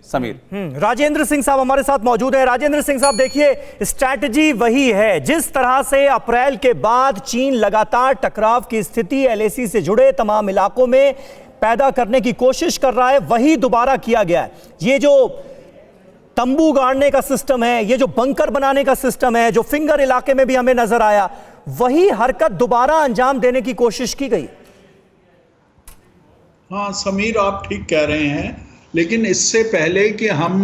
समीर। राजेंद्र सिंह साहब हमारे साथ मौजूद है। राजेंद्र सिंह साहब, देखिए, स्ट्रैटेजी वही है जिस तरह से अप्रैल के बाद चीन लगातार टकराव की स्थिति एलएसी से जुड़े तमाम इलाकों में पैदा करने की कोशिश कर रहा है, वही दोबारा किया गया है। ये जो तंबू गाड़ने का सिस्टम है, ये जो बंकर बनाने का सिस्टम है, जो फिंगर इलाके में भी हमें नजर आया, वही हरकत दोबारा अंजाम देने की कोशिश की गई। हाँ समीर, आप ठीक कह रहे हैं, लेकिन इससे पहले कि हम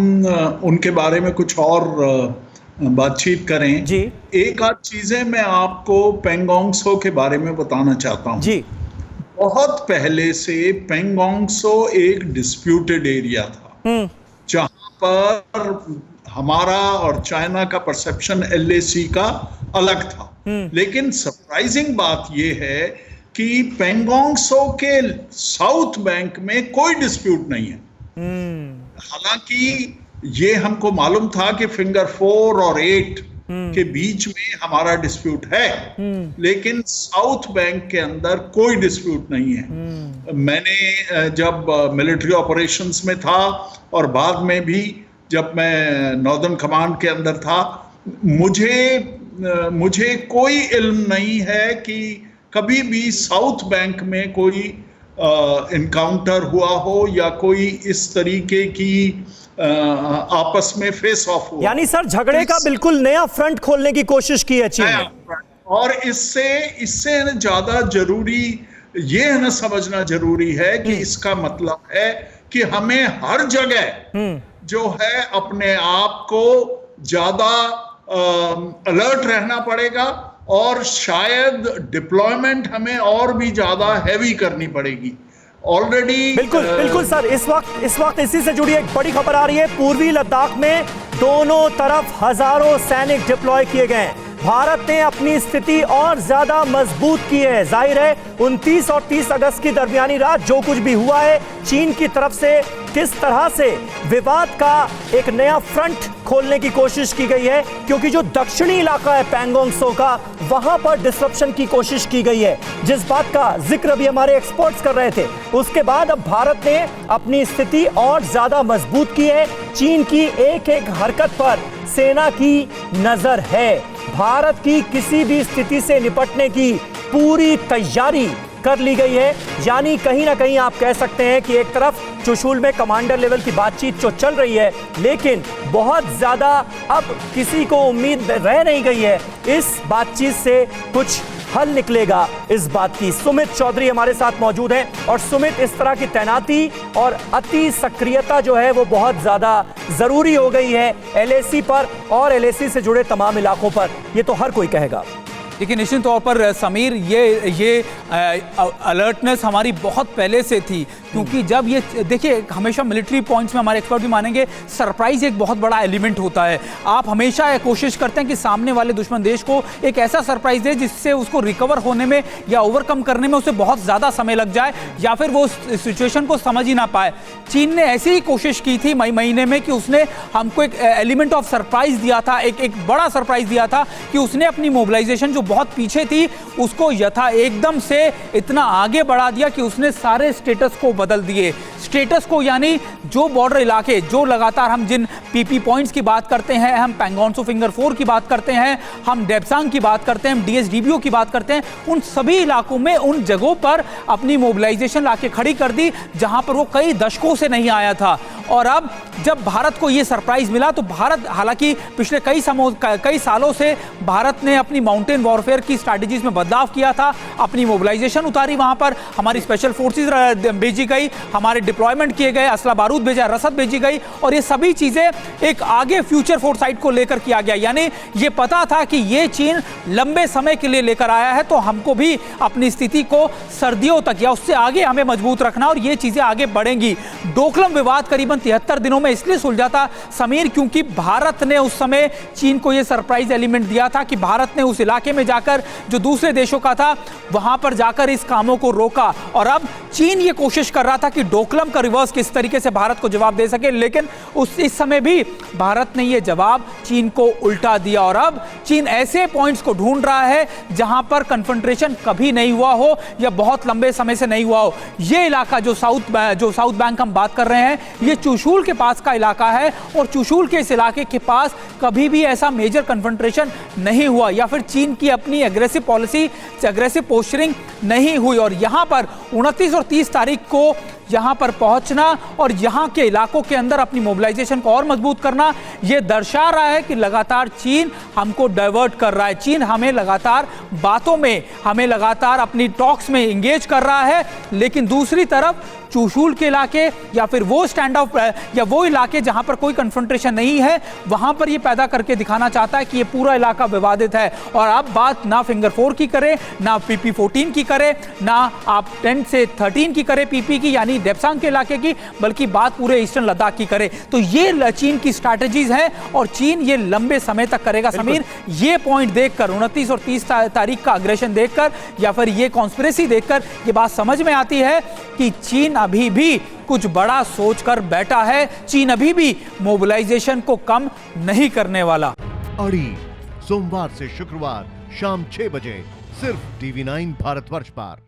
उनके बारे में कुछ और बातचीत करें जी, एक आध चीजें मैं आपको पेंगोंग त्सो के बारे में बताना चाहता हूं जी। बहुत पहले से पेंगोंग त्सो एक डिस्प्यूटेड एरिया था, जहां पर हमारा और चाइना का परसेप्शन एलएसी का अलग था। लेकिन सरप्राइजिंग बात यह है कि पेंगोंग त्सो के साउथ बैंक में कोई डिस्प्यूट नहीं है। हालांकि ये हमको मालूम था कि फिंगर 4 और 8 के बीच में हमारा डिस्प्यूट है, लेकिन साउथ बैंक के अंदर कोई डिस्प्यूट नहीं है। मैंने जब मिलिट्री ऑपरेशंस में था और बाद में भी जब मैं नॉर्दर्न कमांड के अंदर था, मुझे कोई इल्म नहीं है कि कभी भी साउथ बैंक में कोई इनकाउंटर हुआ हो या कोई इस तरीके की आपस में फेस ऑफ हुआ। यानी सर, झगड़े का बिल्कुल नया फ्रंट खोलने की कोशिश की है चीन ने। और इससे ज्यादा जरूरी ये है ना, समझना जरूरी है कि इसका मतलब है कि हमें हर जगह जो है अपने आप को ज्यादा अलर्ट रहना पड़ेगा और शायद डिप्लॉयमेंट हमें और भी ज्यादा हैवी करनी पड़ेगी। ऑलरेडी बिल्कुल सर, इस वक्त इसी से जुड़ी एक बड़ी खबर आ रही है। पूर्वी लद्दाख में दोनों तरफ हजारों सैनिक डिप्लॉय किए गए हैं। भारत ने अपनी स्थिति और ज्यादा मजबूत की है। जाहिर है 29 और 30 अगस्त की दरमियानी रात जो कुछ भी हुआ है, चीन की तरफ से किस तरह से विवाद का एक नया फ्रंट खोलने की कोशिश की गई है, क्योंकि जो दक्षिणी इलाका है पेंगोंग त्सो का, वहां पर डिसरप्शन की कोशिश की गई है, जिस बात का जिक्र भी हमारे एक्सपर्ट्स कर रहे थे। उसके बाद अब भारत ने अपनी स्थिति और ज्यादा मजबूत की है। चीन की एक एक हरकत पर सेना की नजर है। भारत की किसी भी स्थिति से निपटने की पूरी तैयारी कर ली गई है। यानी कहीं ना कहीं आप कह सकते हैं कि एक तरफ चुशूल में कमांडर लेवल की बातचीत जो चल रही है, लेकिन बहुत ज्यादा अब किसी को उम्मीद रह नहीं गई है इस बातचीत से कुछ हल निकलेगा इस बात की। सुमित चौधरी हमारे साथ मौजूद हैं। और सुमित, इस तरह की तैनाती और अति सक्रियता जो है वो बहुत ज्यादा जरूरी हो गई है एलएसी पर और एलएसी से जुड़े तमाम इलाकों पर, ये तो हर कोई कहेगा। देखिए, निश्चित तौर पर समीर, ये अलर्टनेस हमारी बहुत पहले से थी, क्योंकि जब ये देखिए, हमेशा मिलिट्री पॉइंट्स में हमारे एक्सपर्ट भी मानेंगे, सरप्राइज एक बहुत बड़ा एलिमेंट होता है। आप हमेशा कोशिश करते हैं कि सामने वाले दुश्मन देश को एक ऐसा सरप्राइज दे जिससे उसको रिकवर होने में या ओवरकम करने में उसे बहुत ज़्यादा समय लग जाए या फिर वो सिचुएशन को समझ ही ना पाए। चीन ने ऐसी ही कोशिश की थी मई महीने में कि उसने हमको एक एलिमेंट ऑफ सरप्राइज दिया था, एक बड़ा सरप्राइज दिया था कि उसने अपनी मोबिलाइजेशन जो बहुत पीछे थी उसको एकदम से इतना आगे बढ़ा दिया कि उसने सारे स्टेटस को बदल दिए। स्टेटस को यानी जो बॉर्डर इलाके, जो लगातार हम जिन पीपी पॉइंट्स की बात करते हैं, हम पेंगोंग त्सो फिंगर 4 की बात करते हैं, हम डेप्सांग की बात करते हैं, हम डीएसडीबीओ की बात करते हैं, उन सभी इलाकों में उन जगहों पर अपनी मोबिलाइजेशन लाके खड़ी कर दी जहां पर वो कई दशकों से नहीं आया था। और अब जब भारत को ये सरप्राइज मिला तो भारत, हालांकि पिछले कई सालों से भारत ने अपनी माउंटेन वॉरफेयर की स्ट्रैटेजीज में बदलाव किया था, अपनी मोबिलाइजेशन उतारी, वहां पर हमारी स्पेशल फोर्सेज भेजी गई, हमारे डिप्लॉयमेंट किए गए, असला बारूद भेजा, रसद भेजी गई, और ये सभी चीजें एक आगे फ्यूचर फोरसाइट को लेकर किया गया। यानी ये पता था कि ये चीन लंबे समय के लिए लेकर आया है, तो हमको भी अपनी स्थिति को सर्दियों तक या उससे आगे हमें मजबूत रखना, और ये चीजें आगे बढ़ेंगी। डोकलम विवाद करीबन 73 दिनों में इसलिए सुलझा था समीर, क्योंकि भारत ने उस समय चीन को यह सरप्राइज एलिमेंट दिया था कि भारत ने उस इलाके में जाकर जो दूसरे देशों का था वहां पर जाकर इस कामों को रोका। और अब चीन ये कोशिश कर रहा था कि डोकलम का रिवर्स किस तरीके से भारत को जवाब दे सके, लेकिन इस समय भी भारत ने ये जवाब चीन को उल्टा दिया। और अब चीन ऐसे पॉइंट्स को ढूंढ रहा है जहां पर कन्फ्रंटेशन कभी नहीं हुआ हो या बहुत लंबे समय से नहीं हुआ हो। ये इलाका जो साउथ बैंक हम बात कर रहे हैं, ये चुशूल के पास का इलाका है और चुशूल के इस इलाके के पास कभी भी ऐसा मेजर कन्फ्रंटेशन नहीं हुआ या फिर चीन की अपनी एग्रेसिव पॉलिसी, एग्रेसिव पोस्चरिंग नहीं हुई। और यहां पर 29 और 30 तारीख को यहां पर पहुंचना और यहां के इलाकों के अंदर अपनी मोबिलाइजेशन को और मजबूत करना, यह दर्शा रहा है कि लगातार चीन हमको डाइवर्ट कर रहा है। चीन हमें लगातार बातों में, हमें लगातार अपनी टॉक्स में इंगेज कर रहा है, लेकिन दूसरी तरफ चुशूल के इलाके या फिर वो स्टैंड ऑफ या वो इलाके जहां पर कोई कन्फ्रंटेशन नहीं है, वहां पर ये पैदा करके दिखाना चाहता है कि ये पूरा इलाका विवादित है। और अब बात ना फिंगर 4 की करें, ना PP14 की करें, ना आप 10 से 13 की करें PP की यानी डेप्सांग के इलाके की, बल्कि बात पूरे ईस्टर्न लद्दाख की करें, तो ये चीन की स्ट्रैटेजीज है और चीन ये लंबे समय तक करेगा। समीर, ये पॉइंट देखकर 29 और 30 तारीख का अग्रेशन देखकर या फिर ये कॉन्स्पिरेसी देखकर ये बात समझ में आती है कि चीन अभी भी कुछ बड़ा सोचकर बैठा है। चीन अभी भी मोबिलाइजेशन को कम नहीं करने वाला। अड़ी सोमवार से शुक्रवार शाम 6 बजे सिर्फ TV9 भारतवर्ष पर।